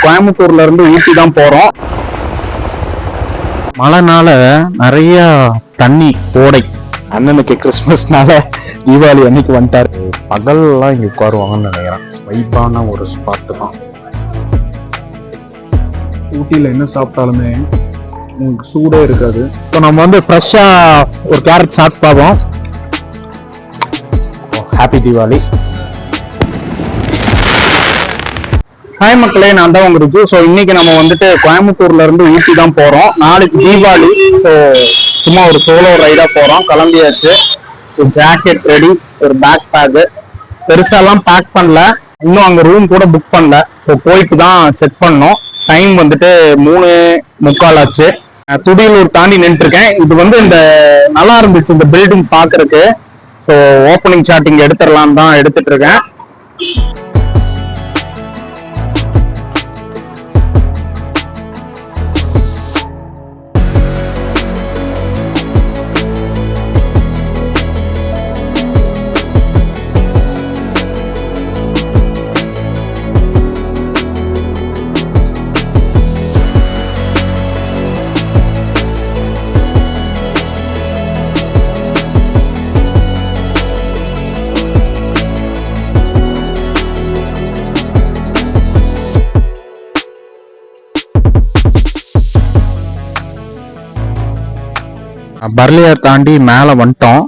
கோயம்புத்தூர்ல இருந்து ஊட்டி தான் போறோம். மழைனால நிறைய தண்ணி ஓடை. அண்ணனுக்கு கிறிஸ்மஸ்னால தீபாவளி அன்னைக்கு வந்துட்டாரு. பகல்லாம் இங்க உட்காருவாங்கன்னு நினைக்கிறேன். வைப்பான ஒரு ஸ்பாட்டு தான். ஊட்டியில என்ன சாப்பிட்டாலுமே உங்களுக்கு சூடே இருக்காது. இப்போ நம்ம வந்து ஃப்ரெஷ்ஷா ஒரு கேரட் சாப்பிட்டு பார்ப்போம். ஹாப்பி தீபாவளி. ஹாய் மக்களே, நான் தான் உங்களுக்கு. ஸோ இன்னைக்கு நம்ம வந்துட்டு கோயம்புத்தூர்ல இருந்து ஊட்டி தான் போறோம். நாளைக்கு தீபாவளி. ஸோ சும்மா ஒரு சோலோ ரைடா போறோம். கிளம்பியாச்சு. ஒரு ஜாக்கெட் ரெடி, ஒரு பேக் பேக் பெருசாலாம் பேக் பண்ணல. இன்னும் அங்க ரூம் கூட புக் பண்ணல. ஸோ போயிட்டு தான் செக் பண்ணோம். டைம் வந்துட்டு 3:45 ஆச்சு. துடியலூர் தாண்டி நின்று இருக்கேன். இது வந்து இந்த நல்லா இருந்துச்சு இந்த பில்டிங் பாக்குறதுக்கு. ஸோ ஓப்பனிங் ஷாட் இங்க எடுத்துடலாம் தான் எடுத்துட்டு இருக்கேன். பர்லியர் தாண்டி மேல வந்துட்டோம்.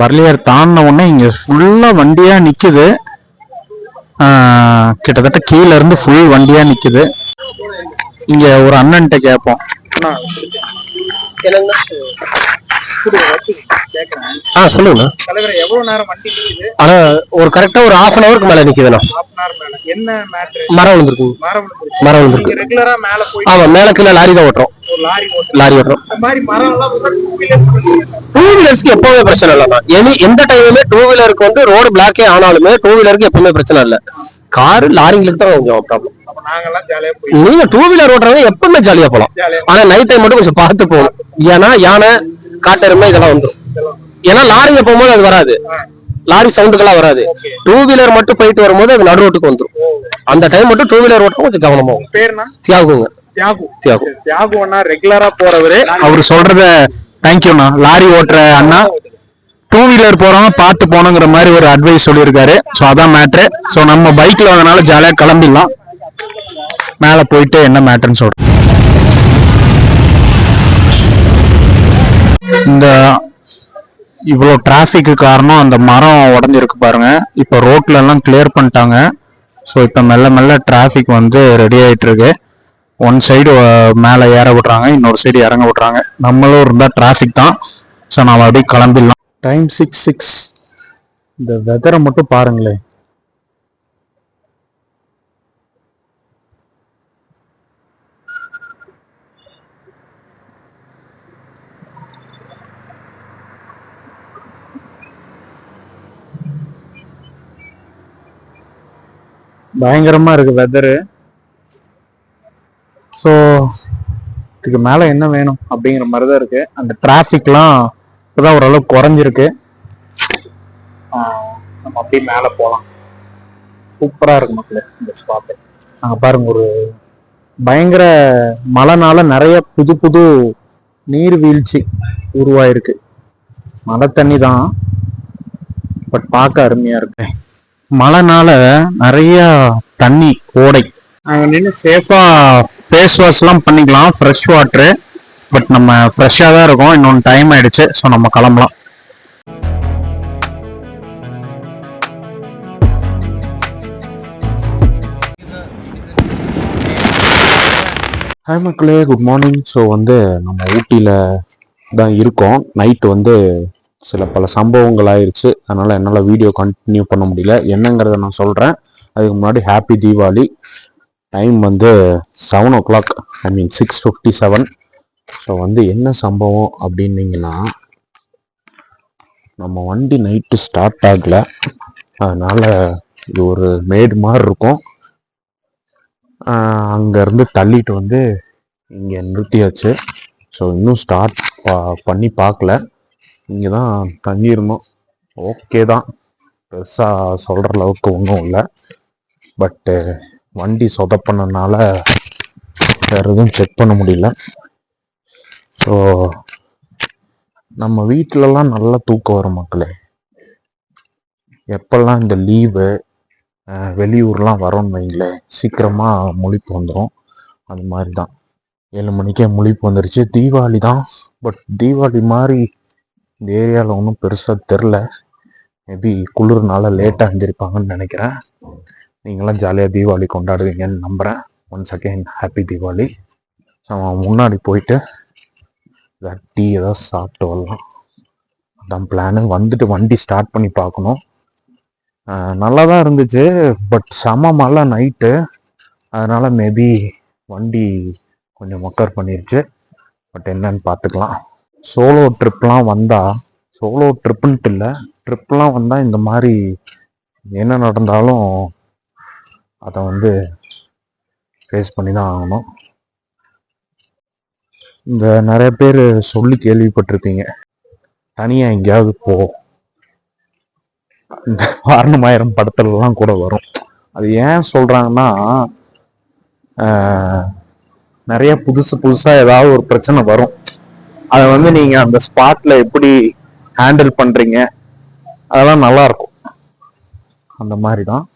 பர்லியர் தாண்டின உடனே இங்க ஃபுல்லா வண்டியா நிக்குது. கிட்டத்தட்ட கீழே இருந்து ஃபுல் வண்டியா நிக்குது. இங்க ஒரு அண்ணன்ட்ட கேட்போம். சொல்லுங்க. எவ்வளவு நேரம் வண்டி நிக்குது? ஆனா ஒரு கரெக்டா ஒரு half an hour மேல நிக்குதுண்ணா. என்ன மேட்டர்? மரம் விழுந்திருக்கு. மரம் விழுந்திருக்கு. ரெகுலரா மேல போய் ஆமா, மேல கீழே லாரி தான் ஓட்டுறோம். லாரி ஓட்டுறோம். இந்த மாதிரி மரம் எல்லாம் டூ வீலர்ஸ்க்கு எப்பவுமே பிரச்சனை இல்ல. எந்த டைமுமே டூ வீலருக்கு வந்து ரோடு பிளாக்கே ஆனாலுமே டூ வீலருக்கு எப்பவுமே பிரச்சனை இல்ல. காரு லாரிங்களுக்கு தான் கொஞ்சம் ப்ராப்ளம். நீங்க டூ வீலர் ஓட்டுறது எப்பவுமே ஜாலியா போலாம். ஆனா நைட் டைம் மட்டும் கொஞ்சம் பார்த்து போகணும். ஏன்னா யானை, காட்டெருமை இதெல்லாம் வந்துடும். ஏன்னா லாரிங்க போகும்போது அது வராது. லாரி சவுண்டுக்கெல்லாம் வராது. டூ வீலர் மட்டும் போயிட்டு வரும்போது அது நடு ரோட்டுக்கு வந்துடும். அந்த டைம் மட்டும் டூ வீலர் ஓட்டம் கொஞ்சம் கவனமா. பேருனா தியாகுங்க. தியாகு அண்ணா ரெகுலரா போறவரு. அவரு சொல்றத தேங்க்யூண்ணா. லாரி ஓட்டுற அண்ணா டூ வீலர் போறவங்க பார்த்து போனோங்கிற மாதிரி ஒரு அட்வைஸ் சொல்லியிருக்காரு. ஸோ அதான் மேட்ரு. ஸோ நம்ம பைக்ல வந்தனால ஜாலியா கிளம்பிடலாம். மேல போயிட்டு என்ன மேட்டர்ன்னு சொல்றேன். இந்த இவ்வளோ டிராஃபிக்கு காரணம் அந்த மரம் உடஞ்சிருக்கு பாருங்க. இப்போ ரோட்ல எல்லாம் கிளியர் பண்ணிட்டாங்க. ஸோ இப்போ மெல்ல மெல்ல டிராஃபிக் வந்து ரெடி ஆயிட்டு இருக்கு. ஒன் சைடு மேலே ஏற விட்றாங்க, இன்னொரு சைடு இறங்க விட்றாங்க. நம்மளும் இருந்தால் டிராஃபிக் தான். ஸோ நாம் அப்படியே கிளம்பிடலாம். டைம் 6:06. இந்த வெதரை மட்டும் பாருங்களேன். பயங்கரமா இருக்கு வெதரு. ஸோ இதுக்கு மேல என்ன வேணும் அப்படிங்கிற மாதிரி தான் இருக்கு. அந்த டிராஃபிக்லாம் இப்போதான் ஓரளவுக்கு குறைஞ்சிருக்கு. நம்ம அப்படியே மேல போகலாம். சூப்பரா இருக்கு மக்களே இந்த ஸ்பாட்டு. அங்க பாருங்க, ஒரு பயங்கர மழைனால நிறைய புது புது நீர்வீழ்ச்சி உருவாயிருக்கு. மழை தண்ணி தான், பட் பார்க்க அருமையா இருக்கு. மழைனால நிறைய தண்ணி ஓடை. அங்க நின்று சேஃபா ஃபேஸ் வாஷ் எல்லாம் பண்ணிக்கலாம். Fresh water. பட் நம்ம ஃப்ரெஷ்ஷாக தான் இருக்கோம். இன்னொன்று டைம் ஆயிடுச்சு. ஸோ நம்ம கிளம்பலாம். ஹாய் மக்களே, குட் மார்னிங். ஸோ வந்து நம்ம ஊட்டியில் தான் இருக்கோம். நைட்டு வந்து பல சம்பவங்கள் ஆயிடுச்சு. அதனால் என்னால் வீடியோ கண்டினியூ பண்ண முடியல. என்னங்கிறத நான் சொல்கிறேன். அதுக்கு முன்னாடி ஹாப்பி தீபாவளி. டைம் வந்து 7 o'clock, ஐ மீன் 6:57. ஸோ வந்து என்ன சம்பவம் அப்படின்னீங்கன்னா, நம்ம வண்டி நைட்டு ஸ்டார்ட் ஆகலை. அதனால் இது ஒரு மேடு மாதிரி இருக்கும். அங்கேருந்து தள்ளிட்டு வந்து இங்கே நிறுத்தியாச்சு. ஸோ இன்னும் ஸ்டார்ட் பண்ணி பார்க்கல. இங்கே தான் தங்கியிருந்தோம். ஓகே தான், பெருசாக சொல்கிற அளவுக்கு ஒன்றும் இல்லை. பட்டு வண்டி சொதப்பினதுனால வேற எதுவும் செக் பண்ண முடியல. ஸோ நம்ம வீட்டிலலாம் நல்லா தூக்கம் வரும் மக்களே. எப்பெல்லாம் இந்த லீவு வெளியூர்லாம் வரோன்னு வைங்களேன், சீக்கிரமாக முழிப்பு வந்துடும். அது மாதிரி தான் 7 மணிக்கே முழிப்பு வந்துருச்சு. தீபாவளி தான், பட் தீபாவளி மாதிரி இந்த ஏரியாவில் ஒன்றும் பெருசாக தெரில. மேபி குளிர்னால லேட்டாக எழுந்திருப்பாங்கன்னு நினைக்கிறேன். நீங்களாம் ஜாலியாக தீபாவளி கொண்டாடுவீங்கன்னு நம்புகிறேன். Once again happy Deepavali. நம்ம முன்னாடி போயிட்டு டீ ஏதாவது சாப்பிட்டு வரலாம், அதான் பிளானு. வந்துட்டு வண்டி ஸ்டார்ட் பண்ணி பார்க்கணும். நல்லா தான் இருந்துச்சு, பட் செம மழை நைட்டு. அதனால் மேபி வண்டி கொஞ்சம் மக்கர் பண்ணிருச்சு. பட் என்னன்னு பார்த்துக்கலாம். சோலோ ட்ரிப்லாம் வந்தால், சோலோ ட்ரிப்புன்ட்டு இல்லை, ட்ரிப்லாம் வந்தால் இந்த மாதிரி என்ன நடந்தாலும் அதை வந்து ஃபேஸ் பண்ணி தான் ஆகணும். இந்த நிறைய பேர் சொல்லி கேள்விப்பட்டிருப்பீங்க, தனியாக எங்கேயாவது போ, இந்த வாரணமாயிரம் படத்துலலாம் கூட வரும். அது ஏன் சொல்கிறாங்கன்னா, நிறைய புதுசாக ஏதாவது ஒரு பிரச்சனை வரும். அதை வந்து நீங்கள் அந்த ஸ்பாட்டில் எப்படி ஹேண்டில் பண்ணுறீங்க, அதெல்லாம் நல்லா இருக்கும். அந்த மாதிரி தான்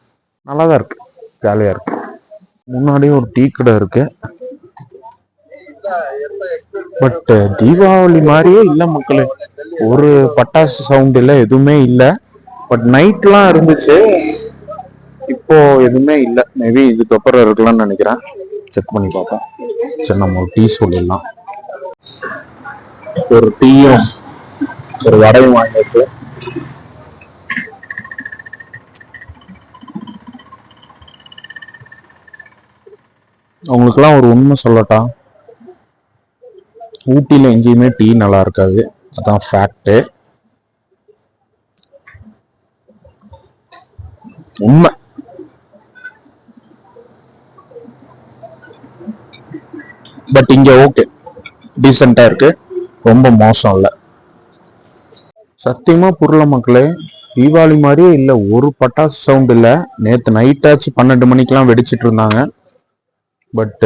நல்லா தான் இருக்கு, ஜாலியாக இருக்கு. முன்னாடியே ஒரு டீ கடை இருக்கு, பட் தீபாவளி மாதிரியே இல்லை மக்களே. ஒரு பட்டாசு சவுண்ட் இல்லை, எதுவுமே இல்லை. பட் நைட்லாம் இருந்துச்சு, இப்போ எதுவுமே இல்லை. மேபி இதுக்கப்புறம் இருக்கலாம்னு நினைக்கிறேன். செக் பண்ணி பார்ப்போம். சரி, நம்ம ஒரு டீ சொல்லிடலாம். ஒரு டீயும் ஒரு வடையும் வாங்கிட்டு அவங்களுக்குலாம் ஒரு உண்மை சொல்லட்டா, ஊட்டியில் எங்கேயுமே டீ நல்லா இருக்காது, அதான் ஃபேக்ட், உண்மை. பட் இங்க ஓகே, டீசெண்டா இருக்கு, ரொம்ப மோசம் இல்லை. சத்தியமா புரியல மக்களே, தீபாவளி மாதிரியே இல்லை, ஒரு பட்டாசு சவுண்ட் இல்லை. நேற்று நைட்டாச்சு 12 மணிக்கெல்லாம் வெடிச்சிட்டு இருந்தாங்க. பட்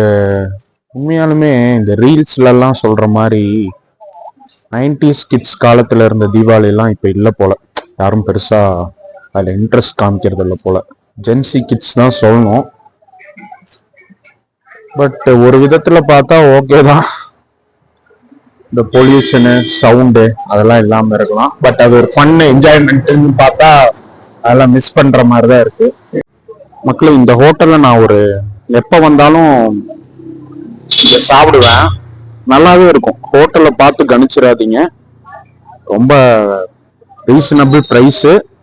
உண்மையாலுமே இந்த ரீல்ஸ்லாம் சொல்ற மாதிரி 90s கிட்ஸ் காலத்துல இருந்த தீபாவளி எல்லாம் இப்ப இல்லை போல. யாரும் பெருசா அதில் இன்ட்ரெஸ்ட் காமிக்கிறது இல்லை போல. ஜென்சி கிட்ஸ் தான் சொல்லணும். பட் ஒரு விதத்துல பார்த்தா ஓகே தான், இந்த பொல்யூஷனு சவுண்டு அதெல்லாம் இல்லாம இருக்கலாம். பட் அது ஒரு ஃபன் என்ஜாய்மெண்ட்னு பார்த்தா அதெல்லாம் மிஸ் பண்ற மாதிரி தான் இருக்கு மக்களே. இந்த ஹோட்டல்ல நான் ஒரு எப்ப வந்தாலும் இங்க சாப்பிடுவேன், நல்லாவே இருக்கும். ஹோட்டல்ல பார்த்து கணிச்சிடாதீங்க, ரொம்ப ரீசனபிள்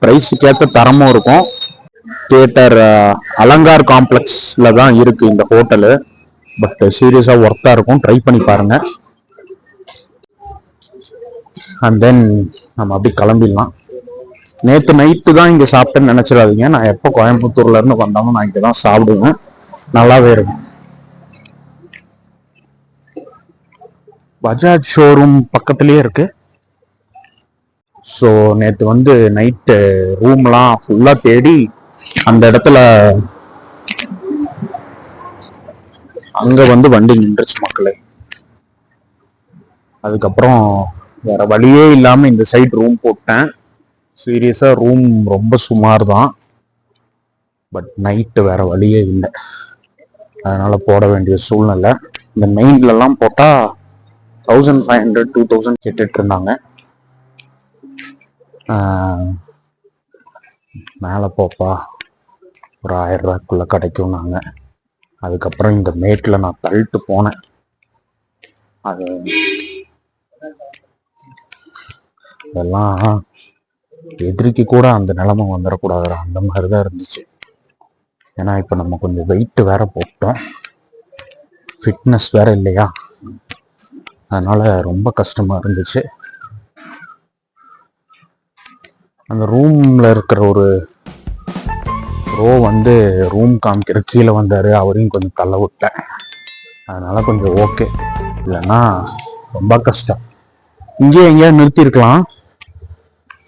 பிரைஸுக்கு ஏற்ற தரமும் இருக்கும். தியேட்டர் அலங்கார் காம்ப்ளெக்ஸ்ல தான் இருக்கு இந்த ஹோட்டலு. பட் சீரியஸா ஒர்த்தா இருக்கும், ட்ரை பண்ணி பாருங்க. அண்ட் தென் நம்ம அப்படி கிளம்பிடலாம். நேற்று நைட்டு தான் இங்க சாப்பிட்டேன்னு நினைச்சிடாதீங்க. நான் எப்போ கோயம்புத்தூர்ல இருந்து வந்தாலும் நான் இங்க தான் சாப்பிடுவேன், நல்லாவே இருக்கும். பஜாஜ் ஷோரூம் பக்கத்துலயே இருக்கு. ஸோ நேற்று வந்து நைட்டு ரூம்லாம் ஃபுல்லாக தேடி அந்த இடத்துல அங்கே வந்து வண்டி நின்றுச்சு மக்களே. அதுக்கப்புறம் வேற வழியே இல்லாமல் இந்த சைட் ரூம் போட்டேன். சீரியஸாக ரூம் ரொம்ப சுமார் தான், பட் நைட்டு வேற வழியே இல்லை, அதனால போட வேண்டிய சூழ்நிலை. இந்த மெயின்லலாம் போட்டால் 1500 2000 கேட்டுட்டு இருந்தாங்க. மேலே போப்பா ஒரு 1000 ரூபாய்க்குள்ள கிடைக்கும் நாங்க. அதுக்கப்புறம் இந்த மேட்டில் நான் தள்ளிட்டு போனேன். அது இதெல்லாம் எதிரிக்கு கூட அந்த நிலைமை வந்துடக்கூடாது, அந்த மாதிரி தான் இருந்துச்சு. ஏன்னா இப்போ நம்ம கொஞ்சம் வெயிட் வேற போட்டோம், ஃபிட்னஸ் வேற இல்லையா, அதனால ரொம்ப கஷ்டமா இருந்துச்சு. அந்த ரூம்ல இருக்கிற ஒரு ப்ரோ வந்து ரூம் காமிக்கிற கீழே வந்தாரு, அவரையும் கொஞ்சம் தள்ள விட்டேன். அதனால கொஞ்சம் ஓகே, இல்லைன்னா ரொம்ப கஷ்டம். இங்கேயே எங்கேயாவது நிறுத்திருக்கலாம்,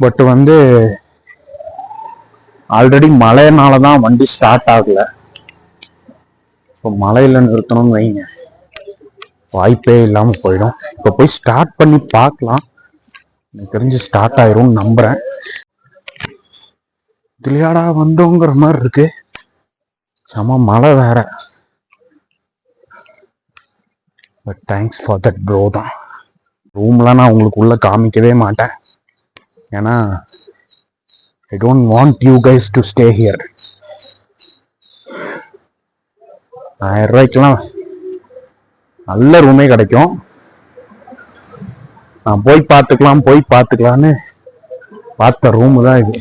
பட் வந்து ஆல்ரெடி மழைனால தான் வண்டி ஸ்டார்ட் ஆகல. இப்போ மழையில நிறுத்தணும்னு வைங்க, வாய்ப்பே இல்லாம போயிடும். இப்போ போய் ஸ்டார்ட் பண்ணி பார்க்கலாம். எனக்கு தெரிஞ்சு ஸ்டார்ட் ஆயிரும்னு நம்புறேன். இதுலையாடா வந்தோங்கிற மாதிரி இருக்கு. செம மழை வேற. But thanks for that bro தான். ரூம்லாம் நான் உங்களுக்கு உள்ள காமிக்கவே மாட்டேன். ஏன்னா I don't want you guys to stay here. 1000 ரூபாய்க்கெல்லாம் நல்ல ரூமே கிடைக்கும். நான் போய் பார்த்துக்கலான்னு பார்த்த ரூமு தான் இது.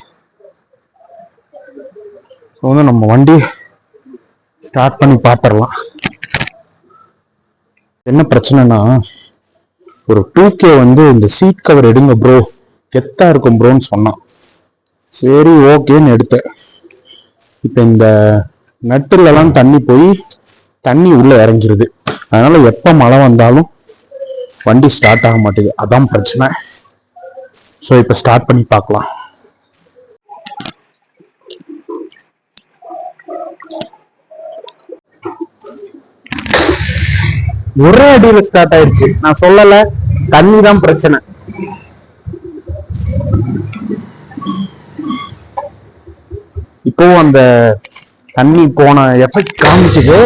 ஸோ வந்து நம்ம வண்டி ஸ்டார்ட் பண்ணி பார்த்துடலாம். என்ன பிரச்சனைனா, ஒரு 2K வந்து இந்த சீட் கவர் எடுங்க ப்ரோ, கெத்தா இருக்கும் ப்ரோன்னு சொன்னான். சரி ஓகேன்னு எடுத்தேன். இப்போ இந்த நட்டுலலாம் தண்ணி உள்ள இறங்கிருது. அதனால எப்போ மழை வந்தாலும் வண்டி ஸ்டார்ட் ஆக மாட்டேங்குது. அதான் பிரச்சனை. ஸோ இப்போ ஸ்டார்ட் பண்ணி பார்க்கலாம். ஒரே அடியில ஸ்டார்ட் ஆயிடுச்சு. நான் சொல்லல, தண்ணி தான் பிரச்சனை. இப்போ அந்த தண்ணி போன எஃபெக்ட் காமிச்சுது.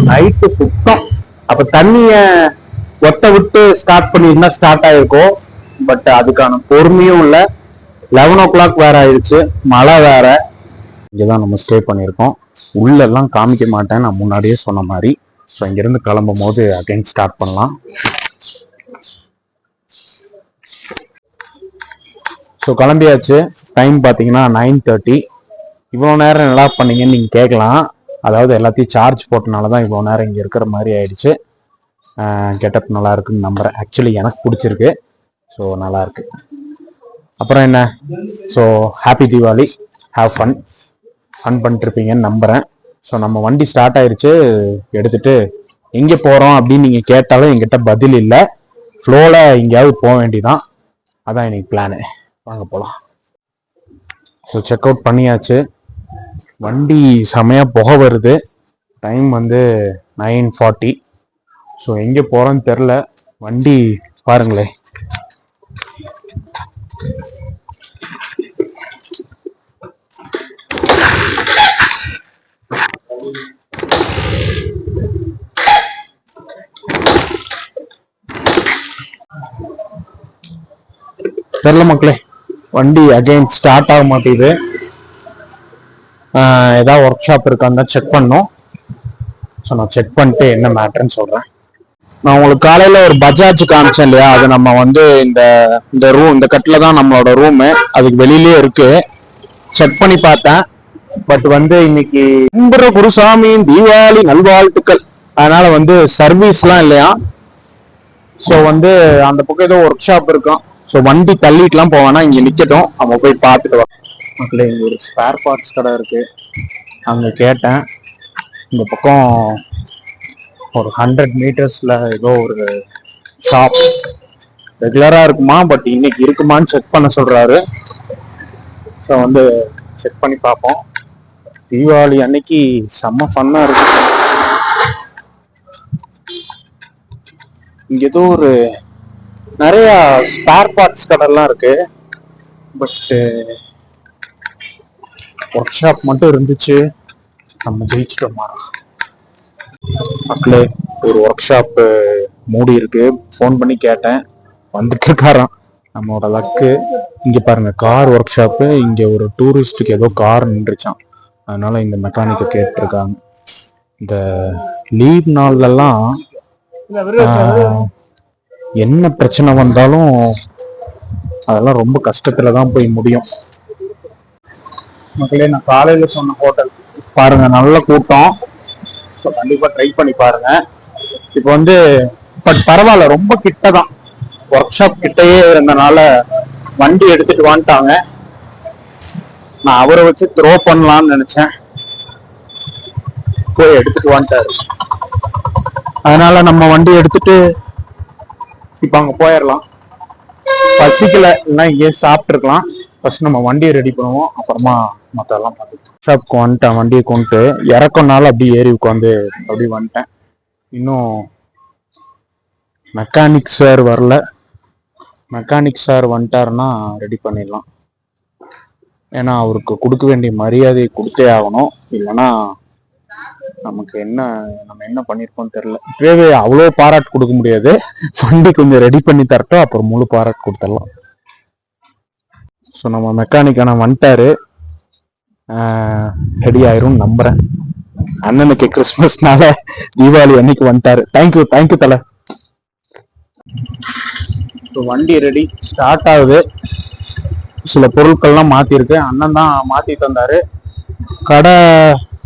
நைட்டு சுத்தம். அப்ப தண்ணிய ஒட்ட விட்டு ஸ்டார்ட் பண்ணிருந்தா ஸ்டார்ட் ஆயிருக்கும். பட் அதுக்கான பொறுமையும் இல்லை. 11 o'clock வேற ஆயிடுச்சு, மழை வேற. இங்கதான் நம்ம ஸ்டே பண்ணியிருக்கோம். உள்ள எல்லாம் காமிக்க மாட்டேன், நான் முன்னாடியே சொன்ன மாதிரி. ஸோ இங்கிருந்து கிளம்பும் போது அகைன் ஸ்டார்ட் பண்ணலாம். ஸோ கிளம்பியாச்சு. டைம் பார்த்தீங்கன்னா 9:30. இவ்வளோ நேரம் நல்லா பண்ணீங்கன்னு நீங்கள் கேட்கலாம். அதாவது எல்லாத்தையும் சார்ஜ் போட்டனால தான் இவ்வளோ நேரம் இங்கே இருக்கிற மாதிரி ஆயிடுச்சு. கெட்டப் நல்லா இருக்குன்னு நம்புறேன். ஆக்சுவலி எனக்கு பிடிச்சிருக்கு. ஸோ நல்லா இருக்கு. அப்புறம் என்ன, so happy Deepavali, have fun பண்ணிட்டுருப்பீங்கன்னு நம்புறேன். ஸோ நம்ம வண்டி ஸ்டார்ட் ஆயிடுச்சு. எடுத்துட்டு எங்கே போகிறோம் அப்படின்னு நீங்கள் கேட்டாலும் எங்கிட்ட பதில் இல்லை. ஃப்ளோவில் எங்கேயாவது போக வேண்டிதான். அதான் இன்னைக்கு பிளானு. வாங்க போகலாம். ஸோ செக் அவுட் பண்ணியாச்சு. வண்டி செமையாக புகை வருது. டைம் வந்து 9:40. ஸோ எங்கே போகிறோன்னு தெரில. வண்டி பாருங்களேன். தெரில மக்களே, வண்டி அகைன் ஸ்டார்ட் ஆக மாட்டேங்குது. ஏதாவது ஒர்க் ஷாப் இருக்கான்னு தான் செக் பண்ணோம். ஸோ நான் செக் பண்ணிட்டு என்ன மேட்டர்ன்னு சொல்கிறேன். நான் உங்களுக்கு காலையில் ஒரு பஜாஜ் காமிச்சேன் இல்லையா, அது நம்ம வந்து இந்த கட்டில் தான் நம்மளோட ரூமு. அதுக்கு வெளியிலே இருக்கு. செக் பண்ணி பார்த்தேன். பட் வந்து இன்னைக்கு கும்புற குருசாமியின் தீபாவளி நல்வாழ்த்துக்கள். அதனால வந்து சர்வீஸ்லாம் இல்லையா. ஸோ வந்து அந்த பக்கம் ஏதோ ஒர்க் ஷாப் இருக்கும். ஸோ வண்டி தள்ளிட்டுலாம் போவேன்னா இங்கே நிற்கட்டும், நம்ம போய் பார்த்துட்டு வரோம். மக்களே, இங்கே ஒரு ஸ்பேர் பார்ட்ஸ் கடை இருக்கு. அங்கே கேட்டேன். இந்த பக்கம் ஒரு 100 மீட்டர்ஸ்ல ஏதோ ஒரு ஷாப் ரெகுலரா இருக்குமா, பட் இன்னைக்கு இருக்குமான்னு செக் பண்ண சொல்றாரு. ஸோ வந்து செக் பண்ணி பார்ப்போம். தீபாவளி அன்னைக்கு செம்ம ஃபன்னா இருக்கு. இங்க ஏதோ ஒரு நிறைய ஸ்பேர் பார்ட்ஸ் கடைலாம் இருக்கு. பட் ஒர்க் ஷாப் மட்டும் இருந்துச்சு. நம்ம ஜெயிச்சிட்டோமா மக்களே. ஒரு ஒர்க் ஷாப் மூடி இருக்கு. ஃபோன் பண்ணி கேட்டேன், வந்துட்டு இருக்காராம். நம்மளோட லக்கு. இங்க பாருங்க, கார் ஒர்க் ஷாப்பு. இங்க ஒரு டூரிஸ்டுக்கு ஏதோ கார் நின்றுச்சான். அதனால இந்த மெக்கானிக்கை கேட்டிருக்காங்க. இந்த லீவ் நாள்லாம் என்ன பிரச்சனை வந்தாலும் அதெல்லாம் ரொம்ப கஷ்டத்துல தான் போய் முடியும். மக்களே, நான் காலையில சொன்ன ஹோட்டல் பாருங்க, நல்ல கூட்டம். ஸோ கண்டிப்பா ட்ரை பண்ணி பாருங்க. இப்போ வந்து பட் பரவாயில்ல, ரொம்ப கிட்ட தான். ஒர்க் ஷாப் கிட்டயே இருந்தனால வண்டி எடுத்துட்டு வந்துட்டாங்க. நான் அவரை வச்சு த்ரோ பண்ணலாம்னு நினைச்சேன். போய் எடுத்துட்டு வந்துட்டாரு. அதனால நம்ம வண்டி எடுத்துட்டு இப்ப அங்க போயிடலாம். பசிக்கல, இல்லைன்னா இங்கே சாப்பிட்டு இருக்கலாம். ஃபர்ஸ்ட் நம்ம வண்டியை ரெடி பண்ணுவோம், அப்புறமா மற்றெல்லாம் பார்த்துக்கலாம். ஷாப்க்கு வந்துட்டேன். வண்டியை கொண்டு இறக்கனால அப்படியே ஏறி உட்காந்து அப்படியே வந்துட்டேன். இன்னும் மெக்கானிக் சார் வரல. மெக்கானிக் சார் வந்துட்டாருன்னா ரெடி பண்ணிடலாம். ஏன்னா அவருக்கு கொடுக்க வேண்டிய மரியாதையை கொடுத்தே ஆகணும். இல்லைன்னா நமக்கு நம்ம என்ன பண்ணியிருக்கோம்னு தெரியல. இப்பவே அவ்வளோ பாராட்டு கொடுக்க முடியாது. வண்டி கொஞ்சம் ரெடி பண்ணி தரட்டும், அப்புறம் முழு பாராட்டு கொடுத்துடலாம். ஸோ நம்ம மெக்கானிக் ஆனால் வந்துட்டாரு. ரெடி ஆயிரும் நம்புறேன். அண்ணனுக்கு கிறிஸ்மஸ்னால தீபாவளி அன்னைக்கு வந்துட்டாரு. தேங்க்யூ தலை. ஸோ வண்டி ரெடி, ஸ்டார்ட் ஆகுது. சில பொருட்கள்லாம் மாத்திருக்கு. அண்ணன் தான் மாத்தி தந்தாரு. கடை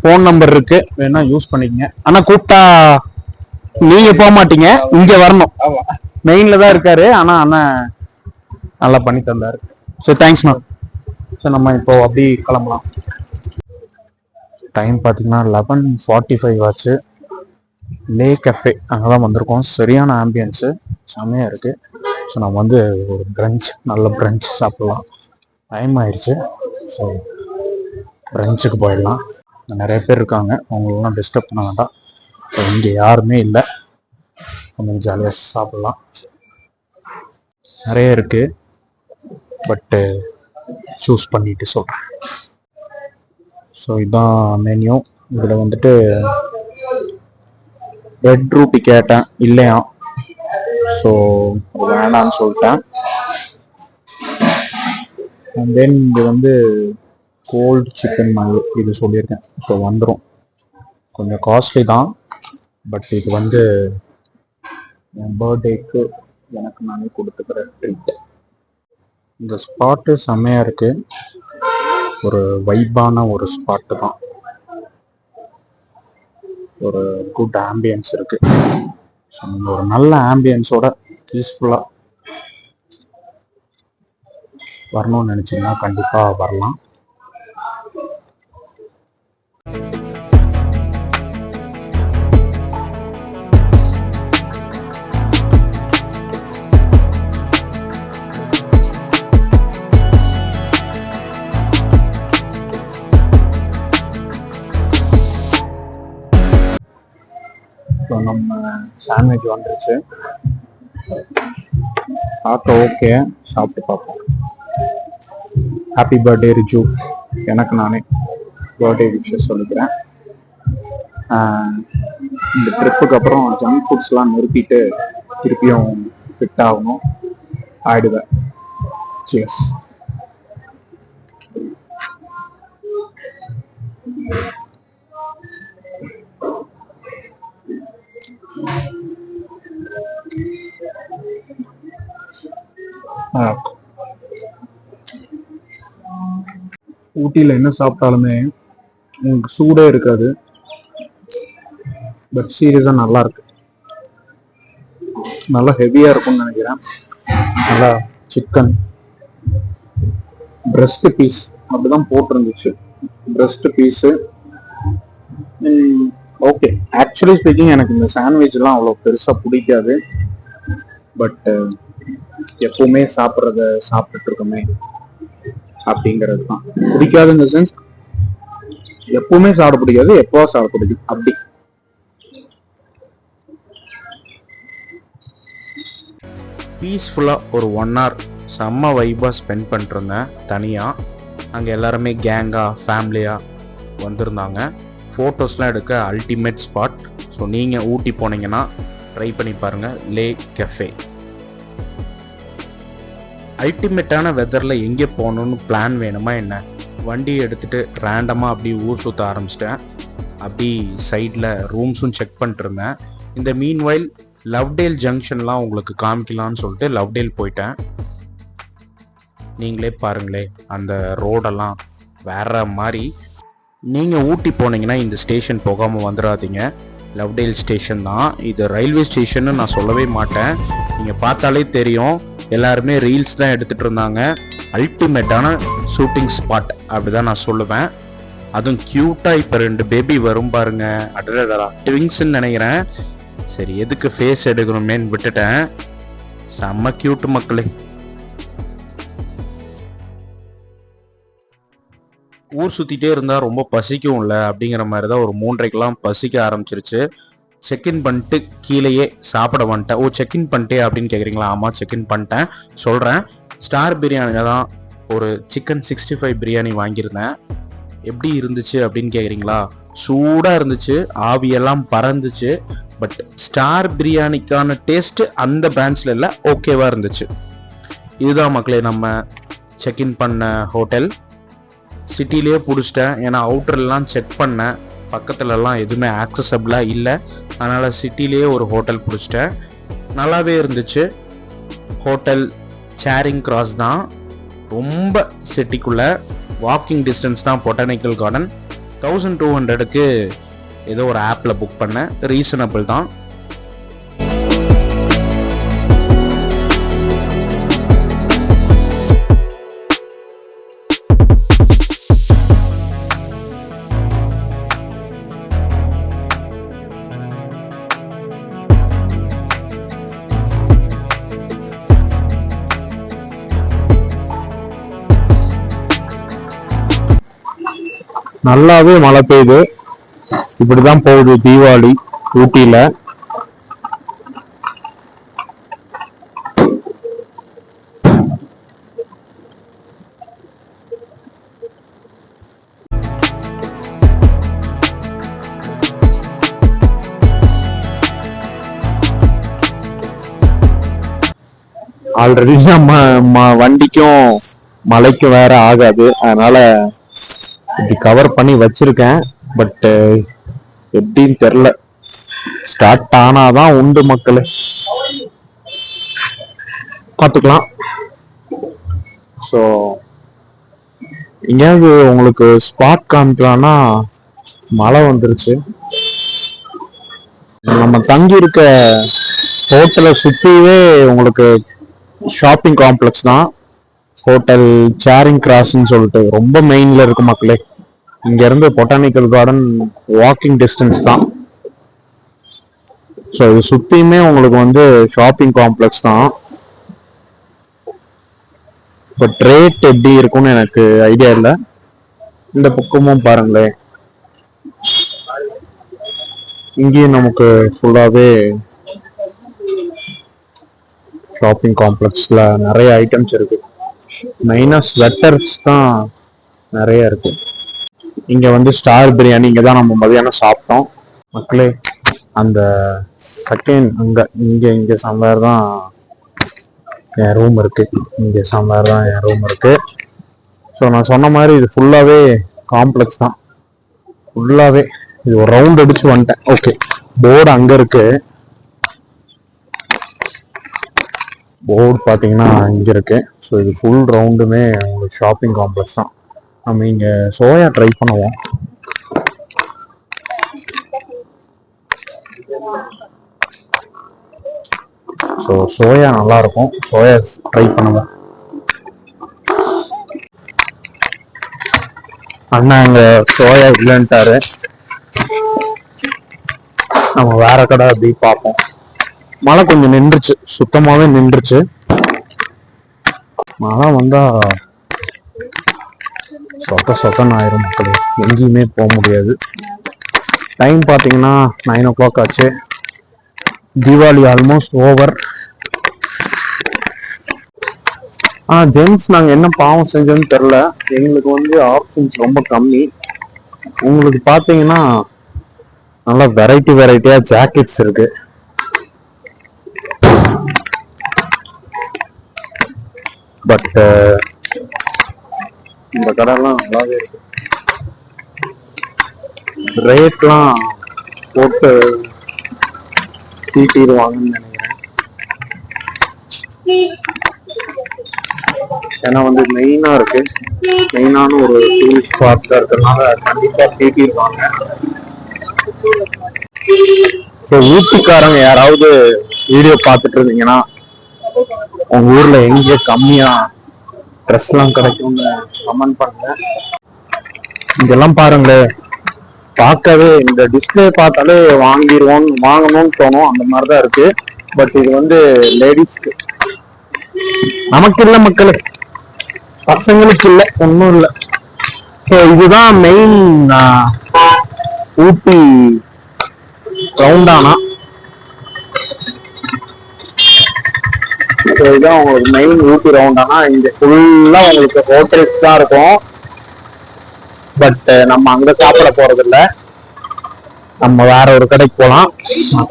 ஃபோன் நம்பர் இருக்கு, வேணா யூஸ் பண்ணிக்கங்க. ஆனா கூப்பிட்டா நீங்க போக மாட்டீங்க, இங்க வரணும். மெயின்ல தான் இருக்காரு. ஆனா அண்ணன் நல்லா பண்ணி தந்தாரு. சரி, தேங்க்ஸ்ண்ணா. சரி, நம்ம இப்போ அப்படி கிளம்பலாம். டைம் பார்த்தீங்கன்னா 11:45 ஆச்சு. லே கஃபே அங்கதான் வந்திருக்கோம். சரியான ஆம்பியன்ஸு, செம்மையா இருக்கு. ஸோ நம்ம வந்து ஒரு நல்ல பிரஞ்ச் சாப்பிடலாம். டைம் ஆயிடுச்சு. ஸோ பிரஞ்சுக்கு போயிடலாம். நிறைய பேர் இருக்காங்க, அவங்களெல்லாம் டிஸ்டர்ப் பண்ண வேண்டாம். ஸோ இங்கே யாருமே இல்லை, கொஞ்சம் ஜாலியாக சாப்பிடலாம். நிறைய இருக்கு, பட்டு சூஸ் பண்ணிட்டு சொல்கிறேன். ஸோ இதுதான் மெனியூ. இதில் வந்துட்டு ரெட் ரூட்டி கேட்டேன், இல்லையா. ஸோ வேண்டான்னு சொல்லிட்டேன். அண்ட் தென் இது வந்து கோல்டு சிக்கன் மல்லி இது சொல்லியிருக்கேன். ஸோ வந்துடும். கொஞ்சம் காஸ்ட்லி தான், பட் இது வந்து என் பர்த்டேக்கு எனக்கு நானே கொடுத்துக்கிற ட்ரீட். இந்த ஸ்பாட்டு செம்மையாக இருக்கு. ஒரு வைப்பான ஒரு ஸ்பாட்டு தான். ஒரு குட் ஆம்பியன்ஸ் இருக்கு. ஸோ நீங்கள் ஒரு நல்ல ஆம்பியன்ஸோட பீஸ்ஃபுல்லாக வரணும்னு நினச்சிங்கன்னா கண்டிப்பாக வரலாம். ஸோ நம்ம சாண்ட்விச் வந்துருச்சு. சாப்பிட்ட ஓகே, சாப்பிட்டு பார்ப்போம். Happy birthday Riju. எனக்கு நானே பர்த்டே விஷஸ் சொல்லிக்கிறேன். இந்த ட்ரிப்புக்கு அப்புறம் ஜங்க் ஃபுட்ஸ்லாம் நிறுத்திட்டு திருப்பியும் ஃபிட் ஆகணும், ஆயிடுவேன். சியர்ஸ். ஊட்டியில் என்ன சாப்பிட்டாலுமே உங்களுக்கு சூடே இருக்காது, பட் சீரியஸாக நல்லா இருக்கு. நல்லா ஹெவியாக இருக்கும்னு நினைக்கிறேன். நல்லா சிக்கன் பிரஸ்ட் பீஸ் அப்படிதான் போட்டிருந்துச்சு. Breast piece okay. Actually speaking எனக்கு இந்த சாண்ட்விச்லாம் அவ்வளோ பெருசாக பிடிக்காது, பட் எப்பவுமே சாப்பிட்டுட்டு இருக்கோமே அப்படிங்கிறது தான். பிடிக்காது இந்த சென்ஸ், எப்பவுமே சாப்பிட பிடிக்காது, எப்போ சாப்பிட பிடிக்கும் அப்படி. பீஸ்ஃபுல்லாக ஒரு 1 hour செம்ம வைபாக ஸ்பெண்ட் பண்ணிருந்தேன் தனியாக. அங்கே எல்லாருமே கேங்காக ஃபேமிலியாக வந்திருந்தாங்க. ஃபோட்டோஸ்லாம் எடுக்க அல்டிமேட் ஸ்பாட். ஸோ நீங்கள் ஊட்டி போனீங்கன்னா ட்ரை பண்ணி பாருங்கள், லே கஃபே. அல்டிமேட்டான வெதரில் எங்கே போகணுன்னு பிளான் வேணுமா என்ன, வண்டியை எடுத்துகிட்டு ரேண்டமாக அப்படி ஊர் சுற்ற ஆரம்பிச்சிட்டேன். அப்படி சைடில் ரூம்ஸும் செக் பண்ணிட்டு இருந்தேன். இந்த மீன்வைல் லவ்டேல் ஜங்ஷன்லாம் உங்களுக்கு காமிக்கலான்னு சொல்லிட்டு லவ்டேல் போயிட்டேன். நீங்களே பாருங்களே, அந்த ரோடெல்லாம் வேற மாதிரி. நீங்கள் ஊட்டி போனீங்கன்னா இந்த ஸ்டேஷன் போகாமல் வந்துடாதீங்க. லவ்டேல் ஸ்டேஷன் தான் இது. ரயில்வே ஸ்டேஷன்னு நான் சொல்லவே மாட்டேன், நீங்கள் பார்த்தாலே தெரியும். எல்லாருமே ரீல்ஸ் தான் எடுத்துகிட்டு இருந்தாங்க. அல்டிமேட்டான ஷூட்டிங் ஸ்பாட் அப்படி தான் நான் சொல்லுவேன். அதுவும் க்யூட்டாக இப்போ 2 பேபி வரும் பாருங்க. அடடா, ட்விங்ஸ்ன்னு நினைக்கிறேன். சரி, எதுக்கு ஃபேஸ் எடுக்கணுமேன்னு விட்டுட்டேன். செம்ம க்யூட் மக்களே. ஊர் சுற்றிட்டே இருந்தால் ரொம்ப பசிக்கும் இல்லை அப்படிங்கிற மாதிரி தான் ஒரு 3:30க்கெலாம் பசிக்க ஆரம்பிச்சிருச்சு. செக்இன் பண்ணிட்டு கீழேயே சாப்பிட வந்துட்டேன். செக்இன் பண்ணிட்டே அப்படின்னு கேட்குறீங்களா? ஆமாம், செக்இன் பண்ணிட்டேன். சொல்கிறேன். ஸ்டார் பிரியாணியில் தான் ஒரு சிக்கன் 65 பிரியாணி வாங்கியிருந்தேன். எப்படி இருந்துச்சு அப்படின்னு கேட்குறீங்களா? சூடாக இருந்துச்சு, ஆவியெல்லாம் பறந்துச்சு. பட் ஸ்டார் பிரியாணிக்கான டேஸ்ட்டு அந்த பிரான்ச்சில் இல்லை, ஓகேவாக இருந்துச்சு. இதுதான் மக்களே நம்ம செக்இன் பண்ண ஹோட்டல். சிட்டிலேயே பிடிச்சிட்டேன், ஏன்னா அவுட்டர்லாம் செக் பண்ணேன், பக்கத்துலலாம் எதுவுமே ஆக்சசபிளாக இல்லை. அதனால் சிட்டிலேயே ஒரு ஹோட்டல் பிடிச்சிட்டேன். நல்லாவே இருந்துச்சு. ஹோட்டல் சேரிங் கிராஸ் தான், ரொம்ப சிட்டிக்குள்ளே வாக்கிங் டிஸ்டன்ஸ் தான் பொட்டானிக்கல் கார்டன். 1200க்கு ஏதோ ஒரு ஆப்பில் புக் பண்ணேன், ரீசனபிள் தான். நல்லாவே மழை பெய்யுது. இப்படிதான் போகுது தீபாவளி ஊட்டியில. ஆல்ரெடி நம்ம வண்டிக்கும் மழைக்கும் வேற ஆகாது, அதனால இப்படி கவர் பண்ணி வச்சிருக்கேன். பட் எப்படின்னு தெரியல, ஸ்டார்ட் ஆனாதான் உண்டு மக்களே, பார்த்துக்கலாம். ஸோ எங்கேயாவது உங்களுக்கு ஸ்பாட் காமிக்கலாம்னா மழை வந்துருச்சு. நம்ம தங்கி இருக்க ஹோட்டலை சுற்றியே உங்களுக்கு ஷாப்பிங் காம்ப்ளெக்ஸ் தான். ஹோட்டல் சேரிங் கிராஸ்ன்னு சொல்லிட்டு ரொம்ப மெயின்ல இருக்கு மக்களே. இங்க இருந்து பொட்டானிக்கல் கார்டன் வாக்கிங் டிஸ்டன்ஸ் தான். ஸோ இது சுத்தியுமே உங்களுக்கு வந்து ஷாப்பிங் காம்ப்ளெக்ஸ் தான். பட் ரேட் எப்படி இருக்கும்னு எனக்கு ஐடியா இல்லை. இந்த பக்கமும் பாருங்களேன், இங்கேயும் நமக்கு ஃபுல்லாவே ஷாப்பிங் காம்ப்ளெக்ஸ்ல நிறைய ஐட்டம்ஸ் இருக்கு. மெயினா ஸ்வெட்டர்ஸ் தான் நிறைய இருக்கு. இங்க வந்து ஸ்டார் பிரியாணி இங்க தான் நம்ம மதியானம் சாப்பிட்டோம் மக்களே. அந்த செகண்ட் இங்க சம்வேர் தான் என் ரூம் இருக்கு. இங்க சம்வேர் தான் என் ரூம் இருக்கு. ஸோ நான் சொன்ன மாதிரி இது ஃபுல்லாவே காம்ப்ளெக்ஸ் தான். ஃபுல்லாவே இது ஒரு ரவுண்ட் அடிச்சு வந்துட்டேன். ஓகே, போர்டு அங்க இருக்கு. போர்டு பார்த்தீங்கன்னா இங்கே இருக்கு. ஸோ இது ஃபுல் ரவுண்டுமே உங்களுக்கு ஷாப்பிங் காம்ப்ளெக்ஸ் தான். நம்ம இங்கே சோயா ட்ரை பண்ணுவோம். ஸோ சோயா நல்லா இருக்கும், சோயா ட்ரை பண்ணுவோம். அண்ணா அங்கே சோயா இல்லைன்ட்டாரு. நம்ம வேற கடை அப்படி பார்ப்போம். மழை கொஞ்சம் நின்றுச்சு, சுத்தமாவே நின்றுச்சு. மழை வந்தா சொத்தன்னு ஆயிரும் மக்களே, எங்கேயுமே போக முடியாது. டைம் பார்த்தீங்கன்னா 9 o'clock ஆச்சு. Deepavali almost over. ஜென்ஸ் நாங்கள் என்ன பாவம் செஞ்சோன்னு தெரில. எங்களுக்கு வந்து ஆப்ஷன்ஸ் ரொம்ப கம்மி. உங்களுக்கு பார்த்தீங்கன்னா நல்லா வெரைட்டியா ஜாக்கெட்ஸ் இருக்கு. பட் இந்த கடைலாம் நல்லாவே இருக்கு. ரேட்லாம் போட்டு தீட்டிடுவாங்கன்னு நினைக்கிறேன். ஏன்னா வந்து மெயினா இருக்கு, மெயினான ஒரு டூரிஸ்ட் ஸ்பாட்ல இருக்கிறதுனால கண்டிப்பா தீட்டிடுவாங்க. ஸோ ஊட்டிக்காரங்க யாராவது வீடியோ பார்த்துட்டு இருந்தீங்கன்னா உங்க ஊர்ல எங்க கம்மியா ட்ரெஸ் எல்லாம் கிடைக்கும்னு கமெண்ட் பண்ணுங்க. இதெல்லாம் பாருங்களே, பார்க்கவே இந்த டிஸ்பிளே பார்த்தாலே வாங்கணும்னு தோணும். அந்த மாதிரிதான் இருக்கு. பட் இது வந்து லேடிஸ்க்கு, நமக்கு இல்லை மக்களே, பசங்களுக்கு இல்லை, ஒன்றும் இல்லை. ஸோ இதுதான் மெயின் ஊட்டி ரவுண்டானா. இதுதான் உங்களுக்கு மெயின் ஊட்டி ரவுண்டானா. இங்க ஃபுல்லா உங்களுக்கு ஹோட்டல்ஸ் தான் இருக்கும். பட் நம்ம அங்க சாப்பிட போறது இல்ல. நம்ம வேற ஒரு கடைக்கு போலாம்.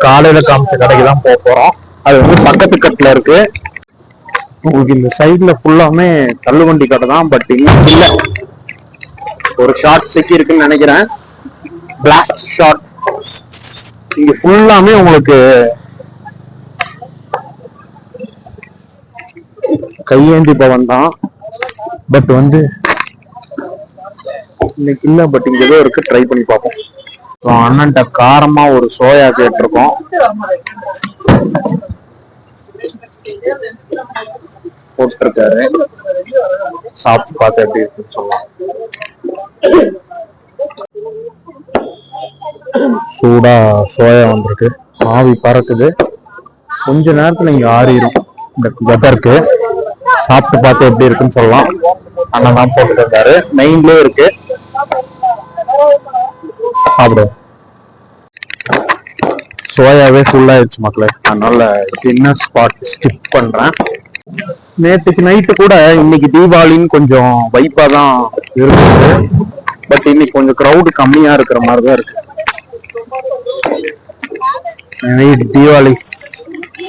காலையில காமிச்ச கடைக்கு தான் போக போறோம். அது வந்து பக்கத்து கட்டுல இருக்கு. உங்களுக்கு இந்த சைட்ல ஃபுல்லாமே தள்ளுவண்டி கடை தான். பட் இன்னும் இல்ல, ஒரு ஷார்ட் சிக்கி இருக்குன்னு நினைக்கிறேன். Blast shot. இங்க ஃபுல்லாமே உங்களுக்கு கையேந்தி பவன் தான். பட் வந்து இன்னைக்கு இல்ல. பட் இங்க ஏதோ இருக்கு, ட்ரை பண்ணி பார்ப்போம். ஸோ அண்ணன்ட்ட காரமா ஒரு சோயா கேட்டிருக்கோம். போட்டிருக்காரு, சாப்பிட்டு பார்த்து எப்படி இருக்குன்னு சொல்லலாம். சூடா சோயா வந்திருக்கு, ஆவி பறக்குது. கொஞ்ச நேரத்துல இங்க ஆறிடும் இந்த வெதருக்கு. சாப்பிட்டு பார்த்து எப்படி இருக்குன்னு சொல்லலாம். அண்ணன் தான் போட்டுட்டு இருக்காரு, மெயின்லயே இருக்கு. சாப்பிடுவோம். சோயாவே ஃபுல் ஆயிடுச்சு மக்களே, அதனால டின்னர் ஸ்பாட் ஸ்கிப் பண்றேன். நேற்றுக்கு நைட்டு கூட இன்னைக்கு தீபாவளின்னு கொஞ்சம் வைப்பா தான் இருக்குது. பட் இன்னைக்கு கொஞ்சம் க்ரௌடு கம்மியா இருக்கிற மாதிரி தான் இருக்கு. தீபாவளி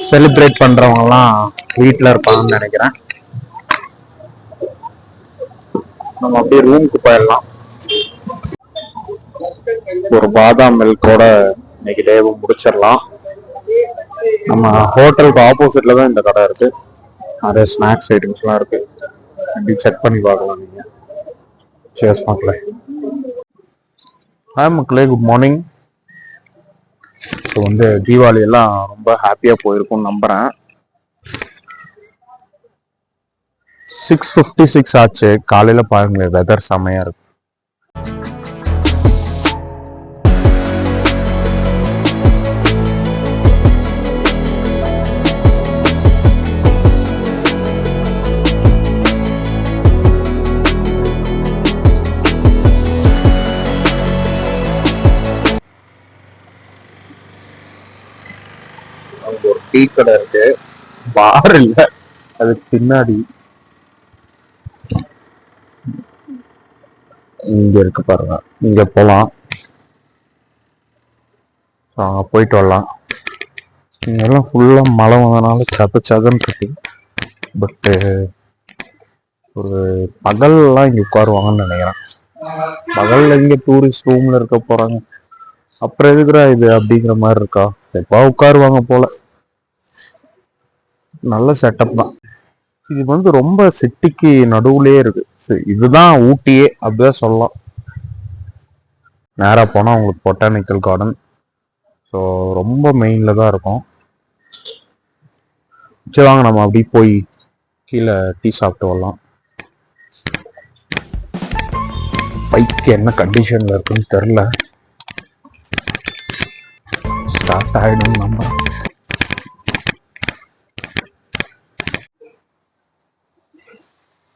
செலிப்ரேட் பண்றவங்க எல்லாம் வீட்டுல இருப்பாங்கன்னு நினைக்கிறேன். நம்ம அப்படியே ரூமுக்கு போயிடலாம். ஒரு பாதாம் மில்கோட இன்னைக்கு டேவை முடிச்சிடலாம். நம்ம ஹோட்டலுக்கு ஆப்போசிட்ல தான் இந்த கடை இருக்கு. நிறைய ஸ்நாக்ஸ் ஐட்டம்ஸ்லாம் இருக்கு, அப்படி செக் பண்ணி பார்க்கலாம் நீங்க. சேர்ஸ் மக்களே. ஹாய் மக்களே, குட் மார்னிங். ஸோ வந்து தீபாவளி எல்லாம் ரொம்ப ஹாப்பியா போயிருக்கும்னு நம்புறேன். 6:56 ஆச்சு. காலையில பாருங்களேன், வெதர் செமையா இருக்கு. ஒரு டீ கடை இருக்கு, பார் இல்ல, அது பின்னாடி இங்க இருக்கு பாருங்க. இங்க போலாம், போயிட்டு வரலாம். இங்கெல்லாம் ஃபுல்லா மழை வந்தனால சதன்னு இருக்கு. பட்டு ஒரு பகல்லாம் இங்க உட்காருவாங்கன்னு நினைக்கிறேன். பகல்ல இங்க டூரிஸ்ட் ரூம்ல இருக்க போறாங்க, அப்புறம் எதுக்குறா இது அப்படிங்கிற மாதிரி இருக்கா. எப்பா உட்காருவாங்க போல. நல்ல செட்டப் தான். இது வந்து ரொம்ப சிட்டிக்கு நடுவுலயே இருக்கு. இதுதான் ஊட்டியே அப்படிதான் சொல்லலாம். நேரா போனா உங்களுக்கு பொட்டானிக்கல் கார்டன். ஸோ ரொம்ப மெயின்ல தான் இருக்கும். சரி வாங்க நம்ம அப்படி போய் கீழே டீ சாப்பிட்டு வரலாம். பைக் என்ன கண்டிஷன்ல இருக்குன்னு தெரியல. ஸ்டார்ட் ஆயிடும் நம்ம.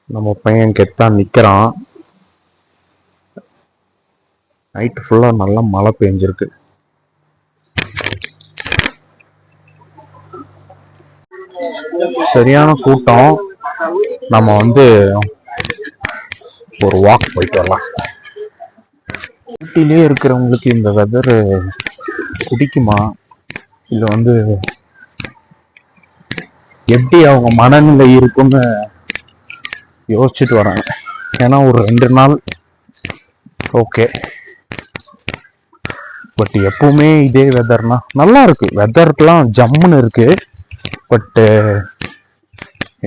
நம்ம பையன் கெத்தான் நிக்கிறான். நைட்டு ஃபுல்லா நல்லா மழை பெஞ்சிருக்கு. சரியான கூட்டம். நம்ம வந்து ஒரு வாக் போயிட்டு வரலாம். ஊட்டிலே இருக்கிறவங்களுக்கு இந்த வெதர் பிடிக்குமா, இல்லை வந்து எப்படி அவங்க மனநிலை இருக்குன்னு யோசிச்சுட்டு வராங்க. ஏன்னா ஒரு 2 நாள் ஓகே, பட் எப்பவுமே இதே வெதர்னா நல்லா இருக்கு. வெதர்லாம் ஜம்முன்னு இருக்கு. பட்டு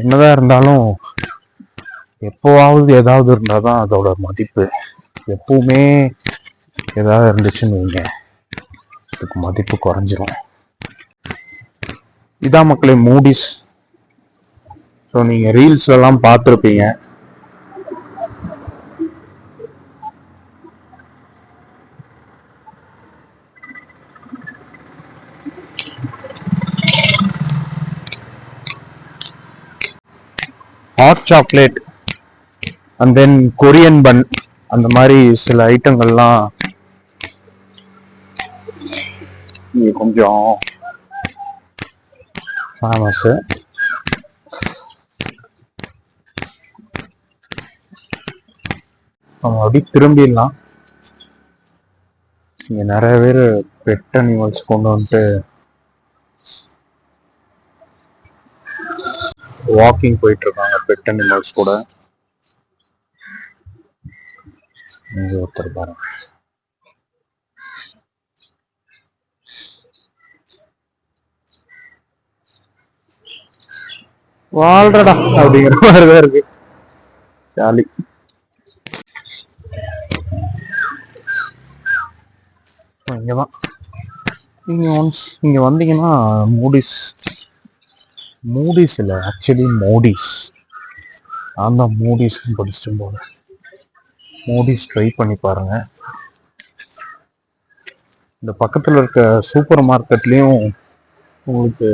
என்னதான் இருந்தாலும் எப்போவாவது ஏதாவது இருந்தாதான் அதோட மதிப்பு. எப்பவுமே ஏதாவது இருந்துச்சுன்னு வைங்க, அதுக்கு மதிப்பு குறைஞ்சிரும். இதான் மக்களே மூடிஸ். ஸோ நீங்க ரீல்ஸ்ல எல்லாம் பார்த்துருப்பீங்க. Hot chocolate and then Korean bun, அந்த மாதிரி சில ஐட்டங்கள்லாம் இங்க கொஞ்சம் ஃபேமஸ். நம்ம அப்படி திரும்பிடலாம். இங்க நிறைய பேர் பெட் அனிமல்ஸ் கொண்டு வந்துட்டு வாக்கிங் போயிட்டு இருக்காங்க பெட் அனிமல்ஸ் கூட. இங்க ஒருத்தர் பாருங்க. வாழ்றடா அப்படிங்கிற மாதிரிதான் இருக்கு. ஜாலி. இங்கதான் நீங்க ஒன்ஸ் இங்க வந்தீங்கன்னா மூடிஸ் இல்லை, ஆக்சுவலி மோடிஸ். நான் தான் மூடிஸ் படிச்சுட்டு போனேன். மூடிஸ் ட்ரை பண்ணி பாருங்க. இந்த பக்கத்துல இருக்க சூப்பர் மார்க்கெட்லயும் உங்களுக்கு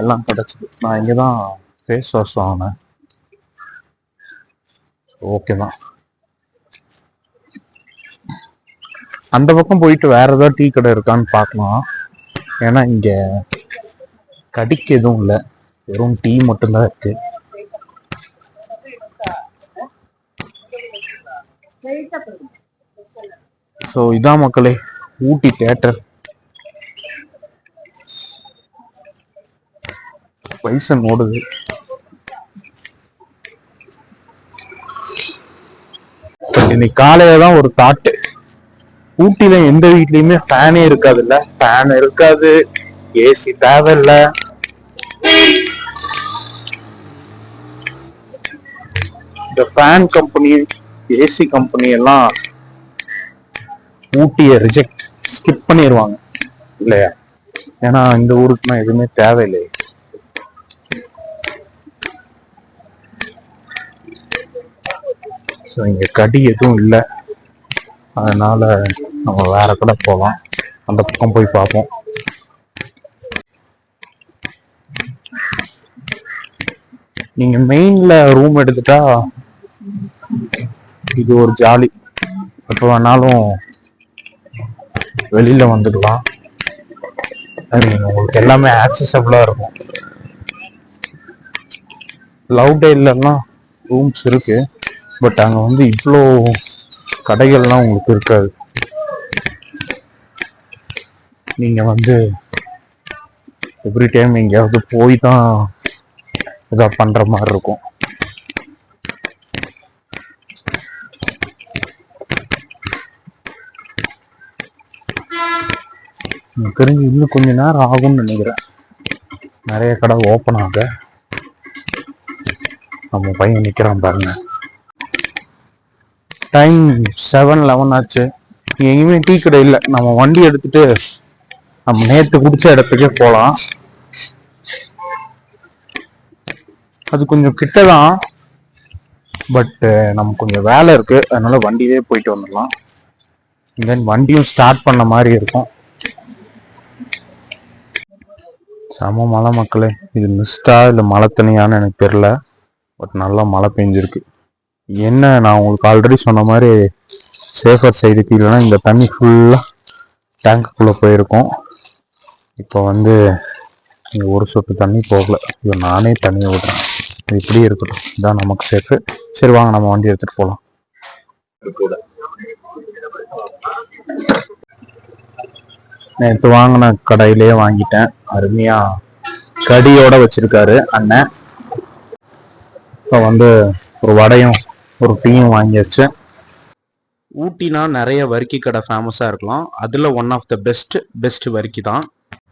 எல்லாம் கிடைச்சது. நான் இங்கதான் ஃபேஸ் வாஷ் வாங்கினேன். ஓகே தான். அந்த பக்கம் போயிட்டு வேற ஏதாவது டீ கடை இருக்கான்னு பார்க்கலாம். ஏன்னா இங்க கடிக்கு எதுவும் இல்லை, வெறும் டீ மட்டும்தான் இருக்கு. ஸோ இதான் மக்களே ஊட்டி தியேட்டர். பைசன் ஓடுது. இன்னைக்கு காலையில தான் ஒரு தாட்டு, ஊட்டில எந்த வீட்லயுமே ஃபேனே இருக்காது. இல்ல ஃபேன் இருக்காது, ஏசி தேவையில்ல. இந்த ஃபேன் கம்பெனி ஏசி கம்பெனி எல்லாம் ஊட்டியை ரிஜெக்ட் ஸ்கிப் பண்ணிடுவாங்க இல்லையா? ஏன்னா இந்த ஊருக்குனா எதுவுமே தேவையில்லை. ஸோ இங்க கடி எதுவும் இல்லை, அதனால நம்ம வேற கடை போகலாம். அந்த பக்கம் போய் பார்ப்போம். நீங்க மெயின்ல ரூம் எடுத்துட்டா இது ஒரு ஜாலி. எப்போ வேணாலும் வெளியில வந்துடலாம். உங்களுக்கு எல்லாமே ஆக்சசபிளா இருக்கும். லவ் டேலாம் ரூம்ஸ் இருக்கு, பட் அங்க வந்து இவ்வளோ கடைகள்லாம் உங்களுக்கு இருக்காது. நீங்க வந்து எவ்ரி டைம் எங்கேயாவது போய் தான் இதா பண்ற மாதிரி இருக்கும். தெரிஞ்சு இன்னும் கொஞ்ச நேரம் ஆகும்னு நினைக்கிறேன். நிறைய கடை ஓப்பன் ஆக. நம்ம பையன் நிக்கிறான் பாருங்க. டைம் 7:11 ஆச்சு. எங்கேயுமே டீ கடை இல்லை. நம்ம வண்டி எடுத்துட்டு நம்ம நேற்று குடிச்ச இடத்துக்கே போகலாம். அது கொஞ்சம் கிட்டதான், பட் நமக்கு கொஞ்சம் வேலை இருக்கு, அதனால வண்டியே போயிட்டு வந்துடலாம். தென் வண்டியும் ஸ்டார்ட் பண்ண மாதிரி இருக்கும். செம மழை மக்களே. இது மிஸ்டா இல்லை மழை தனியான்னு எனக்கு தெரியல, பட் நல்லா மழை பெஞ்சிருக்கு. என்ன, நான் உங்களுக்கு ஆல்ரெடி சொன்ன மாதிரி சேஃபர் சைடுக்கு இல்லைன்னா இந்த தண்ணி ஃபுல்லாக டேங்குக்குள்ளே போயிருக்கும். இப்போ வந்து இங்கே ஒரு சொட்டு தண்ணி போகல. இது நானே தண்ணியை விடுறேன். இது இப்படியே இருக்கட்டும், இதான் நமக்கு சேஃபு. சரி வாங்க நம்ம வண்டி எடுத்துகிட்டு போகலாம். நேற்று வாங்கின கடையிலேயே வாங்கிட்டேன். அருமையாக கடியோட வச்சிருக்காரு அண்ணன். இப்போ வந்து ஒரு வடையும் ஒரு டீயும் வாங்கியாச்சு. ஊட்டினா நிறைய வரிக்கி கடை ஃபேமஸா இருக்கலாம், அதுல ஒன் ஆஃப் த பெஸ்ட் வரிக்கி தான்.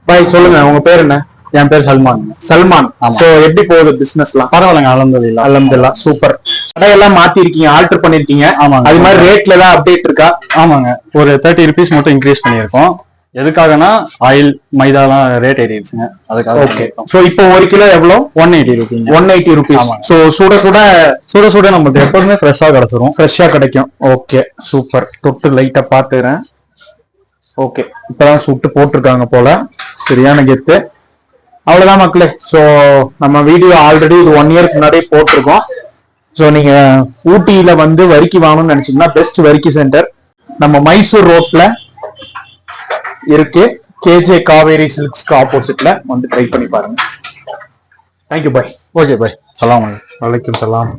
பாய் சொல்லுங்க, உங்க பேர் என்ன? என் பேர் சல்மான். சல்மான். சோ எப்படி போகுது பிசினஸ்லாம்? பரவாயில்லைங்க, அல்ஹம்துலில்லாஹ். அல்ஹம்துலில்லாஹ், சூப்பர். கடையெல்லாம் மாத்தி இருக்கீங்க, ஆல்டர் பண்ணிருக்கீங்க. ஆமாங்க. அது மாதிரி ரேட்ல ஏதாவது அப்டேட் இருக்கா? ஆமாங்க, ஒரு 30 rupees மட்டும் இன்க்ரீஸ் பண்ணியிருக்கோம். எதுக்காகனா ஆயில் மைதாலாம் ரேட் ஏறிடுச்சுங்க, அதுக்காக. ஓகே. சோ இப்போ 1 கிலோ எவ்வளவு? 180 rupees. 180 rupees. சோ சுட சுட நமக்கு எப்போதுமே ஃப்ரெஷ்ஷா கிடைச்சிரும். ஃப்ரெஷ்ஷா கிடைக்கும். Okay, super. தொட்டு லைட்டா பாத்துறேன். ஓகே, இப்பதான் சுட்டு போட்டிருக்காங்க போல. சரியான கெத்து. அவ்வளவுதான் மக்களே. ஸோ நம்ம வீடியோ ஆல்ரெடி இது 1 இயருக்கு முன்னாடி போட்டிருக்கோம். ஸோ நீங்க ஊட்டியில வந்து வரிக்கி வாங்கணும்னு நினைச்சீங்கன்னா பெஸ்ட் வரிக்கி சென்டர் நம்ம மைசூர் ரோட்ல இருக்கு. கேஜே காவேரி சில்க்ஸ்க்கு ஆப்போசிட்ல வந்து ட்ரை பண்ணி பாருங்க. Thank you bye. Okay bye. சலாம் வலைக்கும் சலாம்.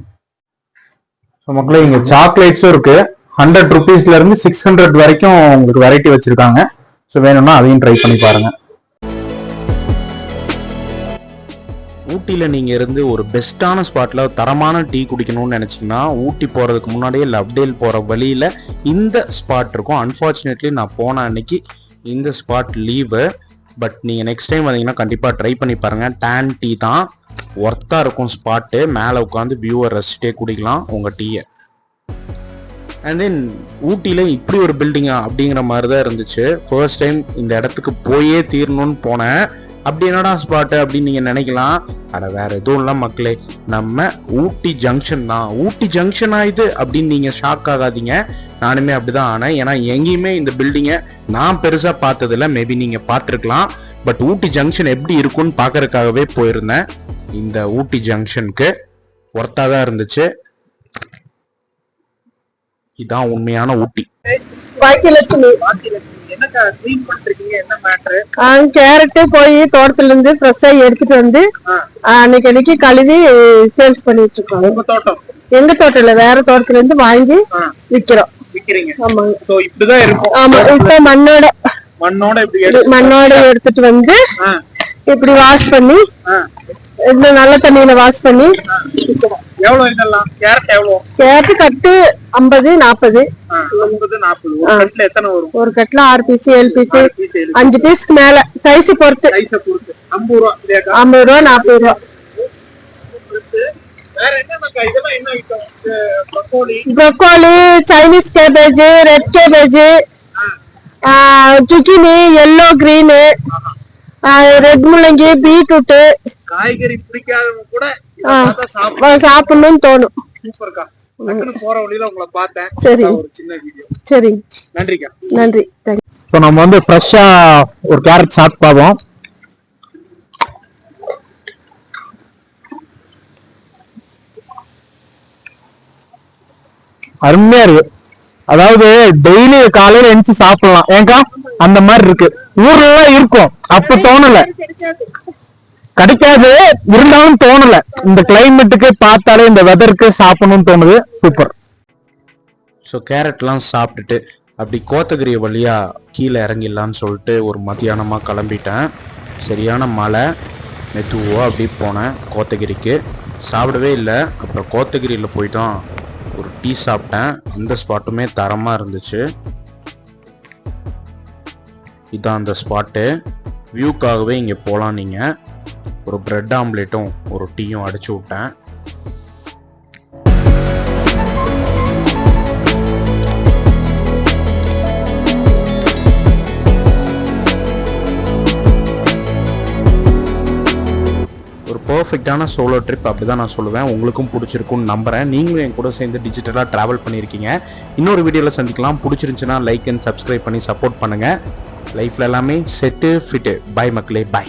ஸோ மக்களே இங்க சாக்லேட்ஸும் இருக்கு. 100 rupeesல இருந்து 600 வரைக்கும் உங்களுக்கு வெரைட்டி வச்சிருக்காங்க. ஸோ வேணும்னா அதையும் ட்ரை பண்ணி பாருங்க. ஊட்டியில் நீங்கள் இருந்து ஒரு பெஸ்ட்டான ஸ்பாட்டில் தரமான டீ குடிக்கணும்னு நினச்சிங்கன்னா ஊட்டி போகிறதுக்கு முன்னாடியே லவ்டேல் போகிற வழியில் இந்த ஸ்பாட் இருக்கும். அன்ஃபார்ச்சுனேட்லி நான் போன அன்னைக்கு இந்த ஸ்பாட் லீவு. பட் நீங்கள் நெக்ஸ்ட் டைம் வந்தீங்கன்னா கண்டிப்பாக ட்ரை பண்ணி பாருங்கள். டேன் டீ தான் ஒர்த்தாக இருக்கும். ஸ்பாட்டு மேலே உட்காந்து வியூவை ரசிச்சிட்டே குடிக்கலாம் உங்கள் டீயை. அண்ட் தென் ஊட்டியில் இப்படி ஒரு பில்டிங்கா அப்படிங்கிற மாதிரி தான் இருந்துச்சு. ஃபர்ஸ்ட் டைம் இந்த இடத்துக்கு போயே தீரணும்னு போனேன். அப்படி என்னடா ஸ்பாட்டு அப்படின்னு நீங்கள் நினைக்கலாம். ஆனால் வேற எதுவும் இல்லை மக்களே, நம்ம ஊட்டி ஜங்ஷன் தான். ஊட்டி ஜங்ஷன் ஆயுது அப்படின்னு நீங்கள் ஷாக் ஆகாதீங்க. நானுமே அப்படிதான் ஆனேன். ஏன்னா எங்கேயுமே இந்த பில்டிங்கை நான் பெருசாக பார்த்ததில்ல. மேபி நீங்கள் பார்த்துருக்கலாம். பட் ஊட்டி ஜங்ஷன் எப்படி இருக்குன்னு பார்க்கறதுக்காகவே போயிருந்தேன். இந்த ஊட்டி ஜங்ஷனுக்கு ஒர்த்தாக தான் இருந்துச்சு. இதான் உண்மையான ஊட்டி. கேரட்டு போய் தோட்டத்துல இருந்து ஃப்ரெஷ்ஷா எடுத்துட்டு வந்து அன்னைக்கு கழுவி சேல்ஸ் பண்ணி வச்சிருக்கோம். எங்க தோட்டம் இல்ல, வேற தோட்டத்துல இருந்து வாங்கி விக்கிறோம். ஆமா, இப்ப மண்ணோட எடுத்துட்டு வந்து இப்படி வாஷ் பண்ணி இன்னும் நல்ல தண்ணியில வாஷ் பண்ணி விக்கிறோம். கேரட் கட்டு 50-40. ஒரு கட்டுல 6 பீஸ் 7 பீஸ் 5 பீஸ்க்கு மேல சைஸ் பொறுத்து 50 ரூபா 40 ரூபா. Broccoli, Chinese cabbage, red cabbage, zucchini, yellow green, red முள்ளங்கி, பீட்ரூட். காய்கறி பிடிக்காதவங்க கூட சாப்பிடணும்னு தோணும். போற வழியில உங்களை பார்த்தேன். சரி, ஒரு சின்ன வீடியோ. சரி, நன்றிக்கா. நன்றி. ஸோ நம்ம வந்து ஃப்ரெஷ்ஷா ஒரு கேரட் சாப்பிட்டு பார்ப்போம். அருமையா இருக்கு. அதாவது டெய்லி காலையில எந்திச்சு சாப்பிடலாம். ஏங்கா அந்த மாதிரி இருக்கு. ஊர்ல எல்லாம் இருக்கும், அப்ப தோணல, கிடைக்காது, இருந்தாலும் தோணல. இந்த கிளைமேட்டுக்கு பார்த்தாலே இந்த வெதருக்கு சாப்பிடணும்னு தோணுது. சூப்பர். ஸோ கேரட்லாம் சாப்பிட்டுட்டு அப்படி கோத்தகிரி வழியா கீழே இறங்கிடலான்னு சொல்லிட்டு ஒரு மத்தியானமாக கிளம்பிட்டேன். சரியான மழை, மெதுவாக அப்படி போனேன் கோத்தகிரிக்கு. சாப்பிடவே இல்லை. அப்புறம் கோத்தகிரியில் போயிட்டோம், ஒரு டீ சாப்பிட்டேன். இந்த ஸ்பாட்டுமே தரமாக இருந்துச்சு. இதான் அந்த ஸ்பாட்டு. வியூக்காகவே இங்கே போகலாம். நீங்கள் ஒரு பிரெட் ஆம்லேட்டும் ஒரு டீயும் அடிச்சு விட்டேன். ஒரு பர்ஃபெக்டான சோலோ ட்ரிப் அப்படி தான் நான் சொல்லுவேன். உங்களுக்கும் பிடிச்சிருக்குன்னு நம்புகிறேன். நீங்களும் என் கூட சேர்ந்து டிஜிட்டலாக ட்ராவல் பண்ணியிருக்கீங்க. இன்னொரு வீடியோவில் சந்திக்கலாம். பிடிச்சிருந்துச்சுன்னா லைக் அண்ட் சப்ஸ்கிரைப் பண்ணி சப்போர்ட் பண்ணுங்கள். லைஃப்பில் எல்லாமே செட்டு ஃபிட்டு. பை மக்களே, பை.